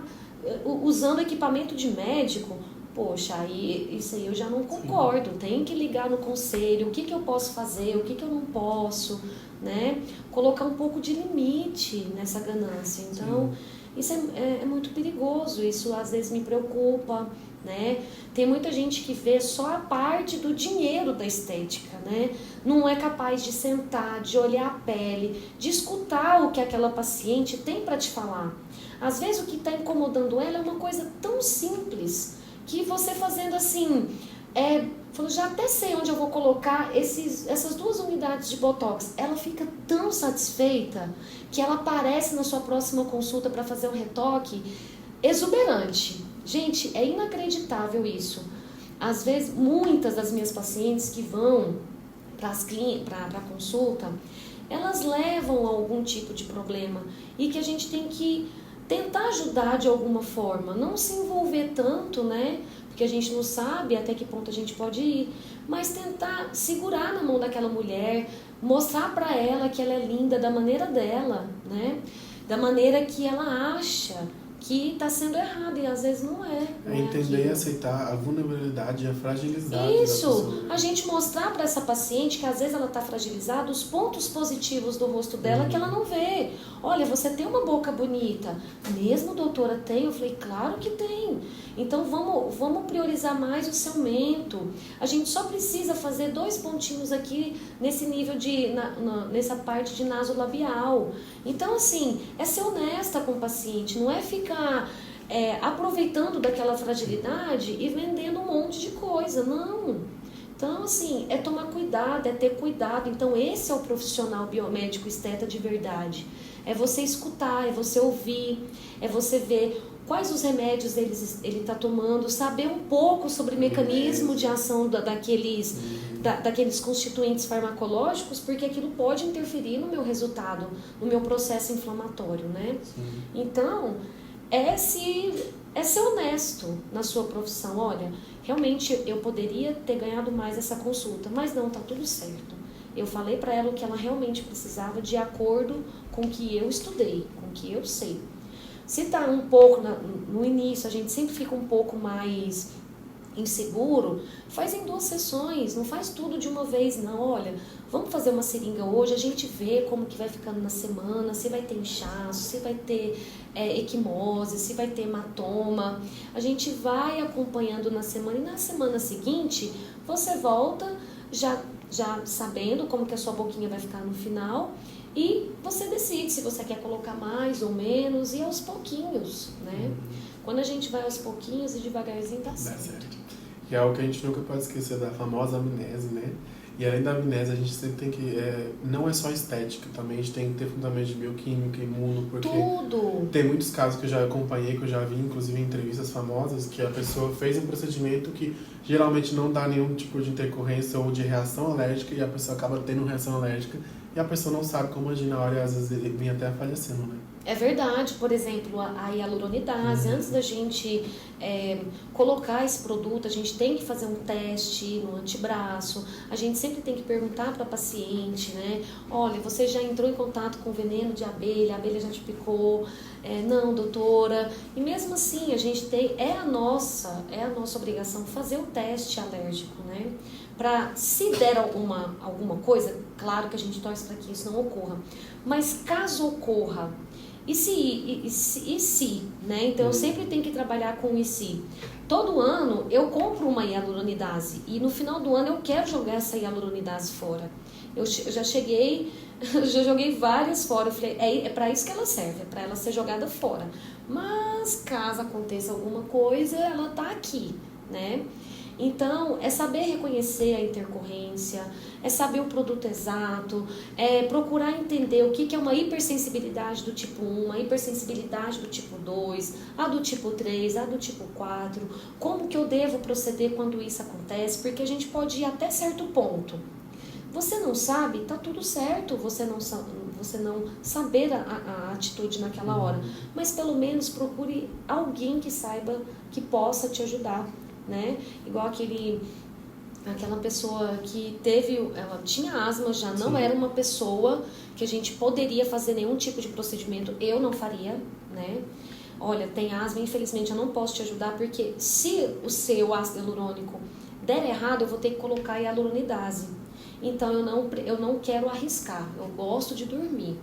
usando equipamento de médico. Poxa, isso aí eu já não concordo. Sim. Tem que ligar no conselho, o que eu posso fazer, o que eu não posso, né? Colocar um pouco de limite nessa ganância. Então, isso é muito perigoso, isso às vezes me preocupa, né? Tem muita gente que vê só a parte do dinheiro da estética, né? Não é capaz de sentar, de olhar a pele, de escutar o que aquela paciente tem para te falar. Às vezes o que está incomodando ela é uma coisa tão simples que você fazendo assim, falou, já até sei onde eu vou colocar essas 2 unidades de botox. Ela fica tão satisfeita que ela aparece na sua próxima consulta para fazer o retoque exuberante. Gente, é inacreditável isso. Às vezes, muitas das minhas pacientes que vão para a consulta, elas levam a algum tipo de problema e que a gente tem que tentar ajudar de alguma forma, não se envolver tanto, né? Porque a gente não sabe até que ponto a gente pode ir, mas tentar segurar na mão daquela mulher, mostrar para ela que ela é linda da maneira dela, né? Da maneira que ela acha que está sendo errado e às vezes não é. Entender e aceitar a vulnerabilidade e a fragilidade Isso, da pessoa. A gente mostrar para essa paciente que às vezes ela está fragilizada, os pontos positivos do rosto dela que ela não vê. Olha, você tem uma boca bonita. Mesmo, doutora, tem? Eu falei, claro que tem. Então vamos priorizar mais o seu mento. A gente só precisa fazer 2 pontinhos aqui nesse nível nessa parte de nasolabial. Então, assim, é ser honesta com o paciente, não é ficar aproveitando daquela fragilidade e vendendo um monte de coisa, não. Então, assim, é tomar cuidado, é ter cuidado. Então, esse é o profissional biomédico esteta de verdade. É você escutar, é você ouvir, é você ver quais os remédios ele está tomando, saber um pouco sobre o mecanismo de ação daqueles constituintes farmacológicos, porque aquilo pode interferir no meu resultado, no meu processo inflamatório, né? Sim. Então, é ser honesto na sua profissão. Olha, realmente eu poderia ter ganhado mais essa consulta, mas não, tá tudo certo. Eu falei para ela o que ela realmente precisava de acordo com o que eu estudei, com o que eu sei. Se está um pouco no início, a gente sempre fica um pouco mais inseguro, faz em 2 sessões, não faz tudo de uma vez não. Olha, vamos fazer uma seringa hoje, a gente vê como que vai ficando na semana, se vai ter inchaço, se vai ter equimose, se vai ter hematoma. A gente vai acompanhando na semana e na semana seguinte você volta já sabendo como que a sua boquinha vai ficar no final e você decide se você quer colocar mais ou menos e aos pouquinhos, né? Quando a gente vai aos pouquinhos e devagarzinho dá certo. E é algo que a gente nunca pode esquecer da famosa amnese, né? E além da amnese, a gente sempre tem que... não é só estética, também a gente tem que ter fundamento de bioquímica, imuno, porque... Tudo! Tem muitos casos que eu já acompanhei, que eu já vi, inclusive em entrevistas famosas, que a pessoa fez um procedimento que geralmente não dá nenhum tipo de intercorrência ou de reação alérgica e a pessoa acaba tendo reação alérgica e a pessoa não sabe como agir na hora e às vezes vem até falecendo, né? É verdade, por exemplo, a hialuronidase, antes da gente colocar esse produto, a gente tem que fazer um teste no antebraço, a gente sempre tem que perguntar para a paciente, né? Olha, você já entrou em contato com veneno de abelha, a abelha já te picou? Não, doutora. E mesmo assim, a gente tem, é a nossa obrigação fazer o teste alérgico, né? Para, se der alguma coisa, claro que a gente torce para que isso não ocorra, mas caso ocorra, e se, né? Então eu sempre tenho que trabalhar com o e se. Todo ano eu compro uma hialuronidase e no final do ano eu quero jogar essa hialuronidase fora. Eu já joguei várias fora. Eu falei, é para isso que ela serve, é para ela ser jogada fora. Mas caso aconteça alguma coisa, ela tá aqui, né? Então, é saber reconhecer a intercorrência, é saber o produto exato, é procurar entender o que é uma hipersensibilidade do tipo 1, uma hipersensibilidade do tipo 2, a do tipo 3, a do tipo 4, como que eu devo proceder quando isso acontece, porque a gente pode ir até certo ponto. Você não sabe, tá tudo certo, você não saber a atitude naquela hora, mas pelo menos procure alguém que saiba, que possa te ajudar. Né? Igual aquela pessoa que ela tinha asma, já não era uma pessoa que a gente poderia fazer nenhum tipo de procedimento, eu não faria, né? Olha, tem asma, infelizmente eu não posso te ajudar, porque se o seu ácido hialurônico der errado, eu vou ter que colocar a hialuronidase. Então eu não quero arriscar, eu gosto de dormir.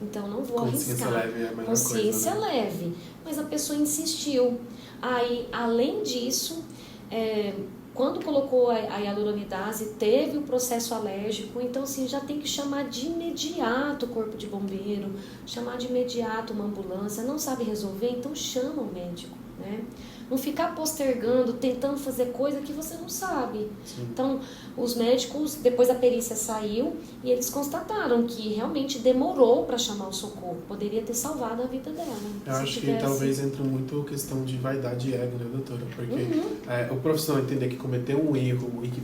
Então não vou arriscar. Leve é a melhor Consciência coisa, né? leve. Mas a pessoa insistiu. Aí, além disso, quando colocou a hialuronidase, teve o processo alérgico, então assim, já tem que chamar de imediato o corpo de bombeiro, chamar de imediato uma ambulância. Não sabe resolver, então chama o médico, né? Não ficar postergando, tentando fazer coisa que você não sabe. Sim. Então, os médicos, depois a perícia saiu e eles constataram que realmente demorou para chamar o socorro. Poderia ter salvado a vida dela. Eu acho que talvez entre muito questão de vaidade e ego, né, doutora? Porque o profissional entender que cometeu um erro e que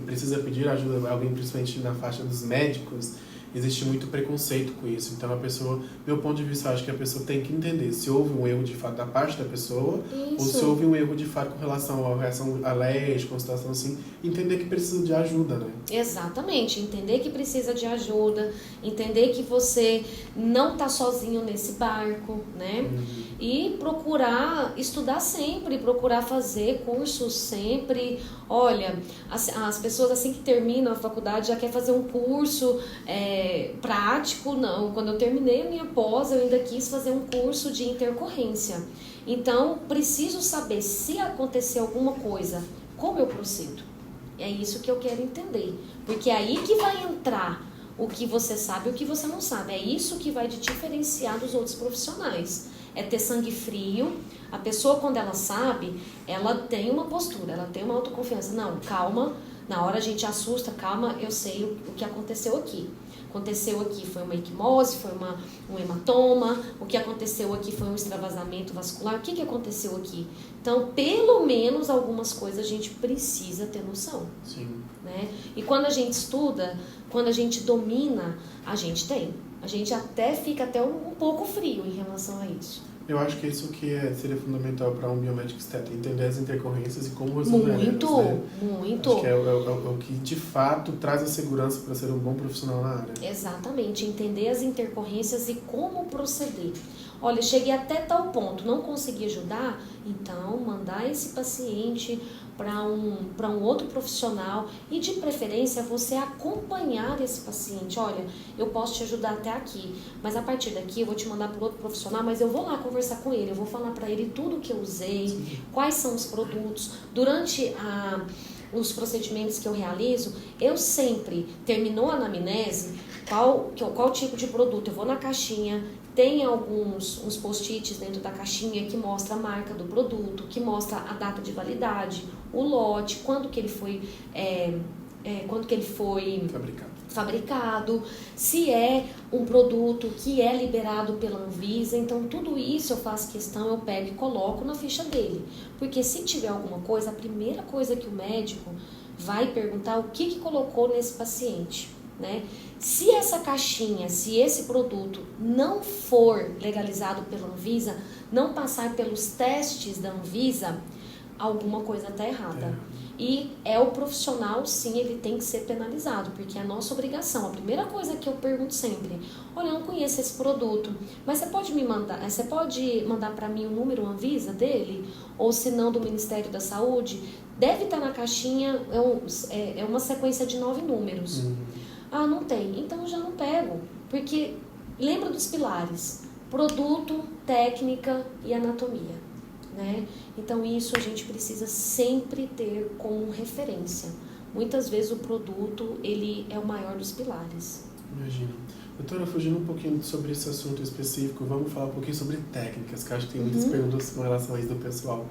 precisa pedir ajuda, alguém principalmente na faixa dos médicos, existe muito preconceito com isso. Então a pessoa, meu ponto de vista, eu acho que a pessoa tem que entender se houve um erro de fato da parte da pessoa, ou se houve um erro de fato com relação à reação alérgica, uma situação assim, entender que precisa de ajuda, né? Exatamente, entender que precisa de ajuda, entender que você não está sozinho nesse barco, né? E procurar estudar sempre, procurar fazer cursos sempre. Olha, as pessoas assim que terminam a faculdade já quer fazer um curso prático. Não, quando eu terminei a minha pós, eu ainda quis fazer um curso de intercorrência. Então, preciso saber se acontecer alguma coisa, como eu procedo. É isso que eu quero entender, porque é aí que vai entrar o que você sabe e o que você não sabe. É isso que vai te diferenciar dos outros profissionais. É ter sangue frio. A pessoa, quando ela sabe, ela tem uma postura, ela tem uma autoconfiança. Não, calma, na hora a gente assusta, calma, eu sei o que aconteceu aqui. Aconteceu aqui foi uma equimose, foi um hematoma, o que aconteceu aqui foi um extravasamento vascular, o que aconteceu aqui? Então, pelo menos algumas coisas a gente precisa ter noção. Sim. Né? E quando a gente estuda, quando a gente domina, a gente tem. A gente fica até um pouco frio em relação a isso. Eu acho que isso que seria fundamental para um biomédico estético, entender as intercorrências e como resolver elas, né? Muito. Acho que é o que de fato traz a segurança para ser um bom profissional na área. Exatamente, entender as intercorrências e como proceder. Olha, cheguei até tal ponto, não consegui ajudar, então mandar esse paciente para um outro profissional e de preferência você acompanhar esse paciente. Olha, eu posso te ajudar até aqui, mas a partir daqui eu vou te mandar para outro profissional, mas eu vou lá conversar com ele, eu vou falar para ele tudo que eu usei, quais são os produtos. Durante os procedimentos que eu realizo, eu sempre, terminou a anamnese, qual tipo de produto, eu vou na caixinha, tem uns post-its dentro da caixinha que mostra a marca do produto, que mostra a data de validade, o lote, quando que ele foi fabricado, se é um produto que é liberado pela Anvisa. Então tudo isso eu faço questão, eu pego e coloco na ficha dele, porque se tiver alguma coisa, a primeira coisa que o médico vai perguntar, o que colocou nesse paciente, né? Se essa caixinha, se esse produto não for legalizado pela Anvisa, não passar pelos testes da Anvisa, alguma coisa está errada. E o profissional, sim, ele tem que ser penalizado, porque é a nossa obrigação. A primeira coisa que eu pergunto sempre, olha, eu não conheço esse produto, mas você pode mandar para mim o número Anvisa dele? Ou se não, do Ministério da Saúde? Deve estar na caixinha, é uma sequência de 9 números. Ah, não tem. Então eu já não pego, porque lembra dos pilares, produto, técnica e anatomia, né? Então isso a gente precisa sempre ter como referência. Muitas vezes o produto, ele é o maior dos pilares. Imagina. Doutora, fugindo um pouquinho sobre esse assunto específico, vamos falar um pouquinho sobre técnicas, que eu acho que tem muitas perguntas com relação a isso do pessoal.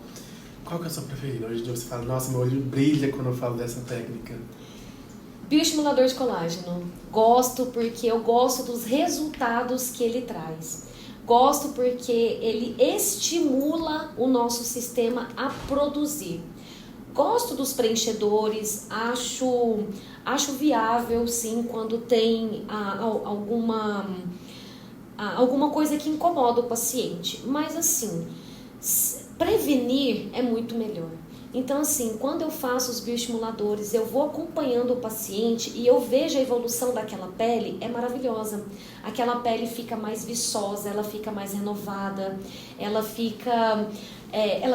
Qual que é a sua preferida? Hoje em dia você fala, nossa, meu olho brilha quando eu falo dessa técnica. Bioestimulador de colágeno. Gosto porque eu gosto dos resultados que ele traz. Gosto porque ele estimula o nosso sistema a produzir. Gosto dos preenchedores, acho viável, sim, quando tem alguma coisa que incomoda o paciente. Mas, assim, prevenir é muito melhor. Então, assim, quando eu faço os bioestimuladores, eu vou acompanhando o paciente e eu vejo a evolução daquela pele, é maravilhosa. Aquela pele fica mais viçosa, ela fica mais renovada, ela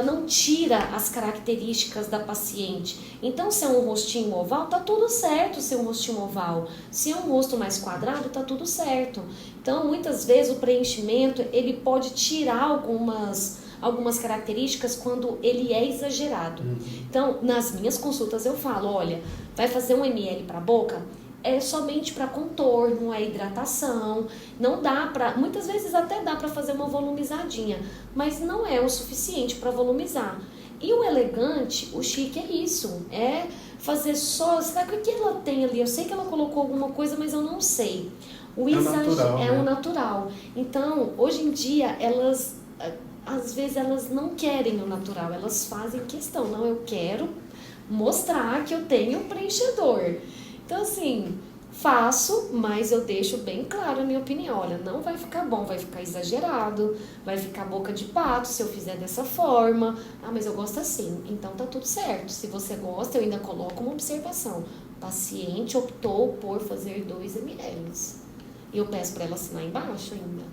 não tira as características da paciente. Então, se é um rostinho oval, tá tudo certo ser um rostinho oval. Se é um rosto mais quadrado, tá tudo certo. Então, muitas vezes o preenchimento, ele pode tirar algumas características quando ele é exagerado. Então, nas minhas consultas eu falo, olha, vai fazer 1 ml para a boca? É somente para contorno, é hidratação, não dá para, muitas vezes até dá para fazer uma volumizadinha, mas não é o suficiente para volumizar. E o elegante, o chique é isso, é fazer só, será que o que ela tem ali? Eu sei que ela colocou alguma coisa, mas eu não sei. O natural. Então, hoje em dia, às vezes elas não querem o natural, elas fazem questão, não, eu quero mostrar que eu tenho um preenchedor. Então, assim, faço, mas eu deixo bem claro a minha opinião. Olha, não vai ficar bom, vai ficar exagerado, vai ficar boca de pato se eu fizer dessa forma. Ah, mas eu gosto assim, então tá tudo certo. Se você gosta, eu ainda coloco uma observação. O paciente optou por fazer 2 ml. E eu peço para ela assinar embaixo ainda.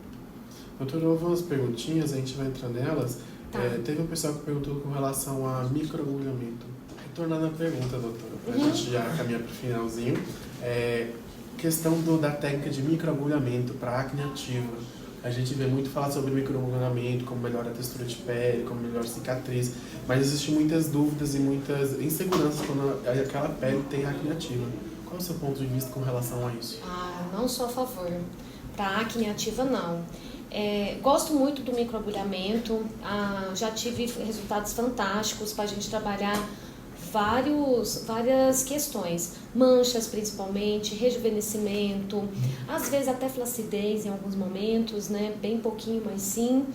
Doutora, houve umas perguntinhas, a gente vai entrar nelas. Tá. Teve um pessoal que perguntou com relação a microagulhamento. Retornando a pergunta, doutora, para a gente já caminhar para o finalzinho. Questão da técnica de microagulhamento para acne ativa. A gente vê muito falar sobre microagulhamento, como melhora a textura de pele, como melhora a cicatriz, mas existem muitas dúvidas e muitas inseguranças quando aquela pele tem acne ativa. Qual é o seu ponto de vista com relação a isso? Não sou a favor. Para acne ativa, não. Gosto muito do microagulhamento, já tive resultados fantásticos para a gente trabalhar várias questões, manchas principalmente, rejuvenescimento, às vezes até flacidez em alguns momentos, né? Bem pouquinho, mas sim.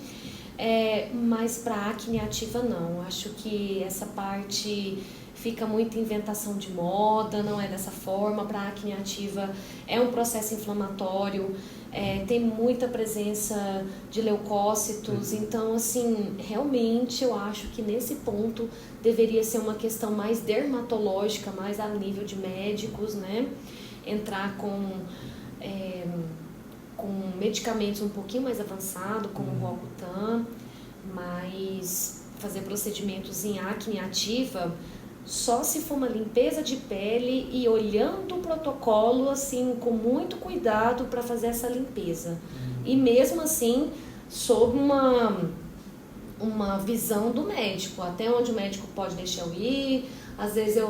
Mas para acne ativa não, acho que essa parte fica muito inventação de moda, não é dessa forma. Para acne ativa é um processo inflamatório, tem muita presença de leucócitos, então assim, realmente eu acho que nesse ponto deveria ser uma questão mais dermatológica, mais a nível de médicos, né? Entrar com com medicamentos um pouquinho mais avançados, como o Roacutan, mas fazer procedimentos em acne ativa só se for uma limpeza de pele e olhando o protocolo assim com muito cuidado para fazer essa limpeza. E mesmo assim, sob uma visão do médico, até onde o médico pode deixar eu ir. Às vezes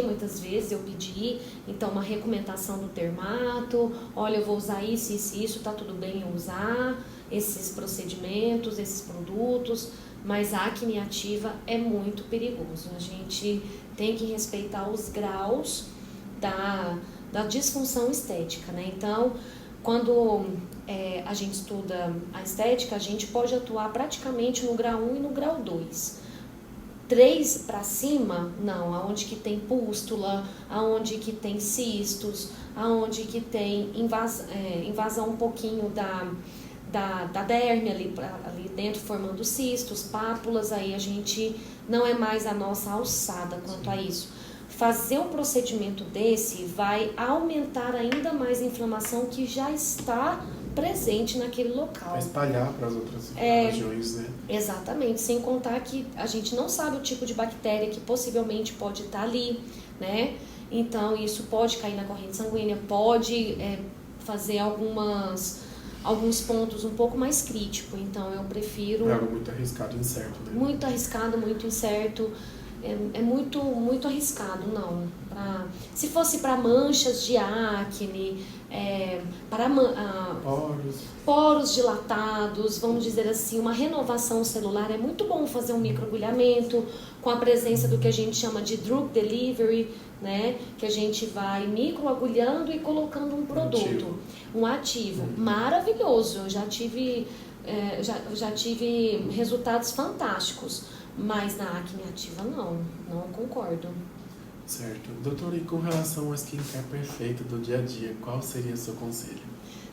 muitas vezes eu pedi, então uma recomendação do dermato, olha, eu vou usar isso, tá tudo bem eu usar esses procedimentos, esses produtos, mas a acne ativa é muito perigoso. A gente tem que respeitar os graus da disfunção estética, né? Então, quando a gente estuda a estética, a gente pode atuar praticamente no grau 1 e no grau 2. 3 para cima, não, aonde que tem pústula, aonde que tem cistos, aonde que tem invasão um pouquinho da derme ali dentro, formando cistos, pápulas, aí a gente não é mais a nossa alçada quanto a isso. Fazer um procedimento desse vai aumentar ainda mais a inflamação que já está presente naquele local. Vai espalhar para as outras regiões, né? Exatamente, sem contar que a gente não sabe o tipo de bactéria que possivelmente pode estar ali, né? Então isso pode cair na corrente sanguínea, pode fazer alguns pontos um pouco mais críticos. Então eu prefiro... É algo muito arriscado e incerto, né? Muito arriscado, muito incerto. É muito, muito arriscado, não. Se fosse para manchas de acne, para poros dilatados, vamos dizer assim, uma renovação celular, é muito bom fazer um microagulhamento com a presença do que a gente chama de drug delivery, né? Que a gente vai microagulhando e colocando um produto, um ativo. Maravilhoso, eu já tive resultados fantásticos. Mas na acne ativa não concordo. Certo. Doutora, e com relação ao skincare perfeito do dia a dia, qual seria o seu conselho?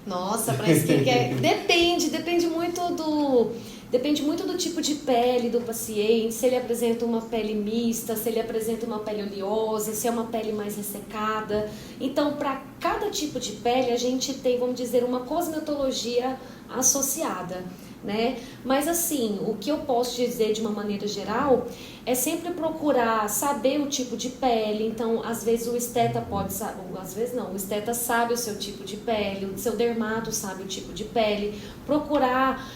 Nossa, para skincare depende muito do tipo de pele do paciente, se ele apresenta uma pele mista, se ele apresenta uma pele oleosa, se é uma pele mais ressecada. Então, para cada tipo de pele, a gente tem, vamos dizer, uma cosmetologia associada, né? Mas assim, o que eu posso dizer de uma maneira geral é sempre procurar saber o tipo de pele. Então, às vezes o esteta pode saber, às vezes não, o esteta sabe o seu tipo de pele, o seu dermato sabe o tipo de pele. Procurar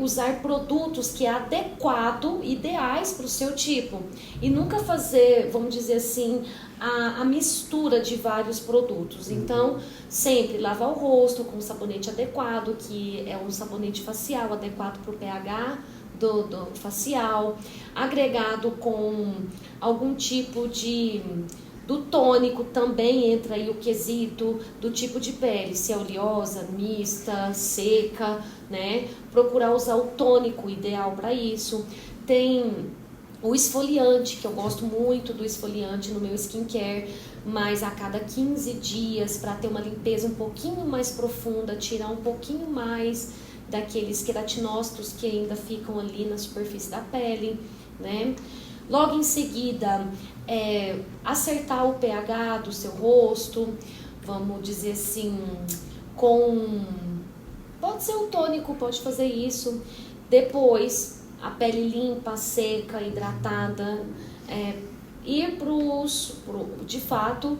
usar produtos que é adequado, ideais para o seu tipo. E nunca fazer, vamos dizer assim, a mistura de vários produtos. Então, sempre lavar o rosto com um sabonete adequado, que é um sabonete facial adequado para o pH do facial, agregado com algum tipo do tônico, também entra aí o quesito do tipo de pele, se é oleosa, mista, seca, né? Procurar usar o tônico ideal para isso. Tem o esfoliante, que eu gosto muito do esfoliante no meu skincare, mas a cada 15 dias, para ter uma limpeza um pouquinho mais profunda, tirar um pouquinho mais daqueles queratinócitos que ainda ficam ali na superfície da pele, né? Logo em seguida, acertar o pH do seu rosto, vamos dizer assim, pode ser o tônico, pode fazer isso. Depois, a pele limpa, seca, hidratada, ir de fato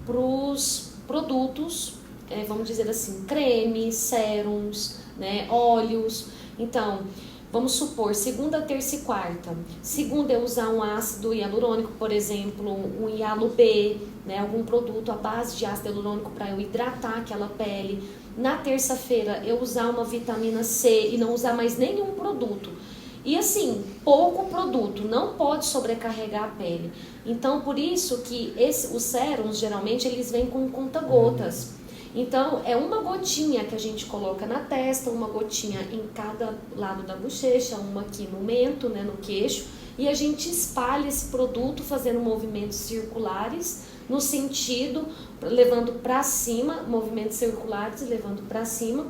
para os produtos, vamos dizer assim, cremes, sérums, né, óleos. Então, vamos supor, segunda, terça e quarta. Segunda eu usar um ácido hialurônico, por exemplo, um Hialo B, né, algum produto à base de ácido hialurônico para eu hidratar aquela pele. Na terça-feira eu usar uma vitamina C e não usar mais nenhum produto. E assim, pouco produto, não pode sobrecarregar a pele. Então, por isso que os sérums, geralmente, eles vêm com conta-gotas. Então, é uma gotinha que a gente coloca na testa, uma gotinha em cada lado da bochecha, uma aqui no mento, né, no queixo, e a gente espalha esse produto fazendo movimentos circulares, no sentido, levando para cima, movimentos circulares, levando para cima,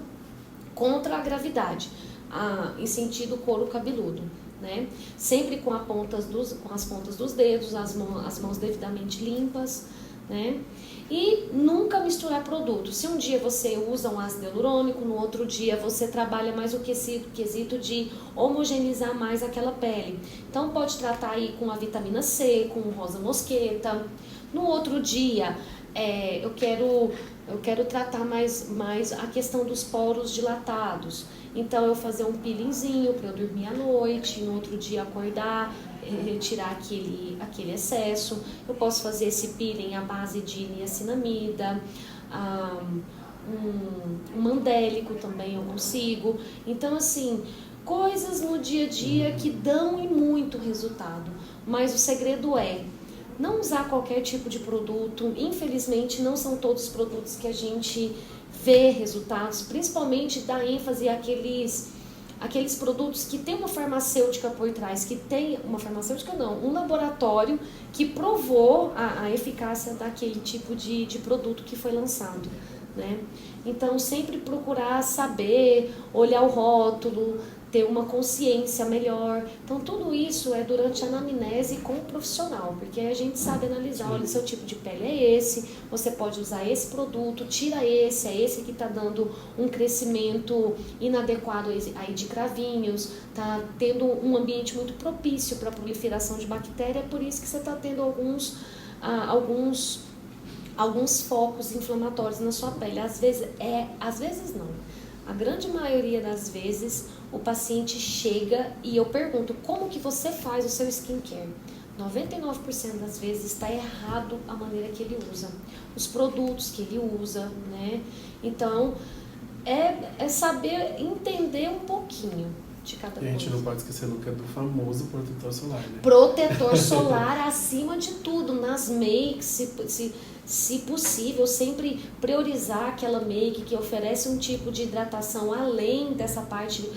contra a gravidade, em sentido couro cabeludo, né? Sempre com as pontas dos dedos, as mãos devidamente limpas, né? E nunca misturar produtos. Se um dia você usa um ácido hialurônico, no outro dia você trabalha mais o quesito de homogeneizar mais aquela pele. Então pode tratar aí com a vitamina C, com rosa mosqueta. No outro dia, eu quero tratar mais a questão dos poros dilatados. Então eu fazer um peelingzinho para eu dormir à noite, no outro dia acordar, retirar aquele excesso. Eu posso fazer esse peeling à base de niacinamida, um mandélico também eu consigo. Então assim, coisas no dia a dia que dão e muito resultado. Mas o segredo é não usar qualquer tipo de produto. Infelizmente não são todos os produtos que a gente vê resultados, principalmente dá ênfase àqueles produtos que tem uma farmacêutica por trás, que tem uma farmacêutica não, um laboratório que provou a eficácia daquele tipo de produto que foi lançado, né? Então sempre procurar saber, olhar o rótulo, ter uma consciência melhor. Então tudo isso é durante a anamnese com o profissional, porque a gente sabe analisar, olha, seu tipo de pele é esse, você pode usar esse produto, tira esse, é esse que está dando um crescimento inadequado aí de cravinhos, está tendo um ambiente muito propício para a proliferação de bactéria, é por isso que você está tendo alguns focos inflamatórios na sua pele. Às vezes não. A grande maioria das vezes o paciente chega e eu pergunto, como que você faz o seu skincare? 99% das vezes está errado a maneira que ele usa, os produtos que ele usa, né? Então, é saber entender um pouquinho de cada coisa. E a gente não pode esquecer nunca do famoso protetor solar, né? Protetor solar acima de tudo, nas makes, se possível, sempre priorizar aquela make que oferece um tipo de hidratação além dessa parte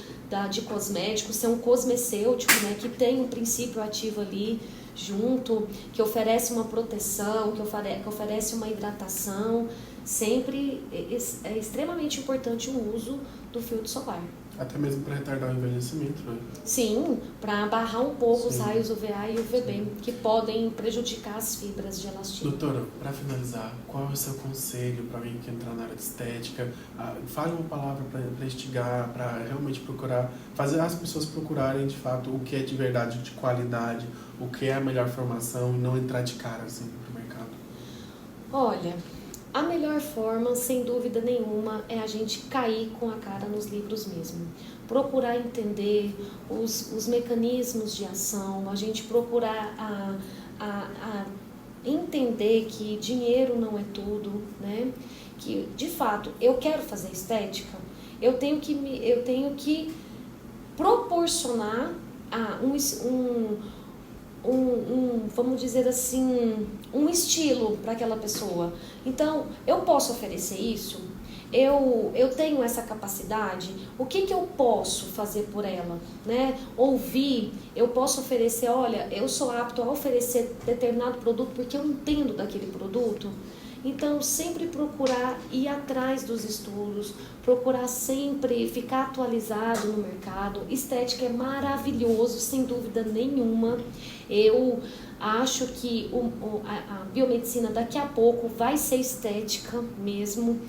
de cosmético, ser um cosmecêutico, né, que tem um princípio ativo ali junto, que oferece uma proteção, que oferece uma hidratação. Sempre é extremamente importante o uso do filtro solar. Até mesmo para retardar o envelhecimento, né? Sim, para barrar um pouco os Sim. raios UVA e UVB, que podem prejudicar as fibras de elastina. Doutora, para finalizar, qual é o seu conselho para alguém que entrar na área de estética? Fale uma palavra para instigar, para realmente procurar, fazer as pessoas procurarem de fato o que é de verdade, de qualidade, o que é a melhor formação e não entrar de cara assim no mercado. Olha, a melhor forma, sem dúvida nenhuma, é a gente cair com a cara nos livros mesmo. Procurar entender os mecanismos de ação, a gente procurar entender que dinheiro não é tudo, né? Que, de fato, eu quero fazer estética, eu tenho que proporcionar vamos dizer assim, um estilo para aquela pessoa. Então, eu posso oferecer isso? Eu tenho essa capacidade? O que eu posso fazer por ela? Né? Ouvir, eu posso oferecer, olha, eu sou apto a oferecer determinado produto porque eu entendo daquele produto. Então, sempre procurar ir atrás dos estudos, procurar sempre ficar atualizado no mercado. Estética é maravilhoso, sem dúvida nenhuma. Eu acho que a biomedicina daqui a pouco vai ser estética mesmo.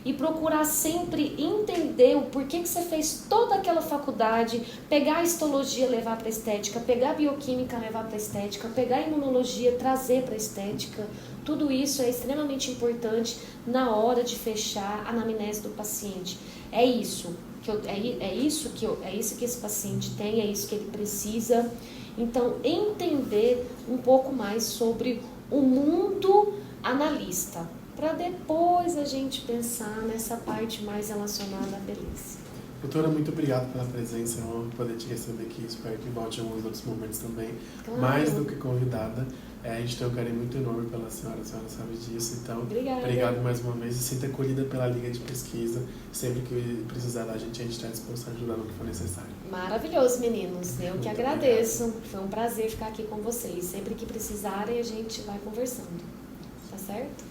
E procurar sempre entender o porquê que você fez toda aquela faculdade, pegar a histologia, levar para a estética, pegar a bioquímica, levar para a estética, pegar a imunologia, trazer para a estética. Tudo isso é extremamente importante na hora de fechar a anamnese do paciente. É isso que esse paciente tem, é isso que ele precisa. Então, entender um pouco mais sobre o mundo analista, para depois a gente pensar nessa parte mais relacionada à beleza. Doutora, muito obrigado pela presença, é uma honra poder te receber aqui, espero que volte em alguns outros momentos também. Claro. Mais do que convidada, a gente tem um carinho muito enorme pela senhora, a senhora sabe disso, então Obrigada. Obrigado mais uma vez e sinta acolhida pela Liga de Pesquisa, sempre que precisar da gente está disposto a ajudar no que for necessário. Maravilhoso, meninos, eu que Muito agradeço, obrigado. foi um prazer ficar aqui com vocês, sempre que precisarem a gente vai conversando, tá certo?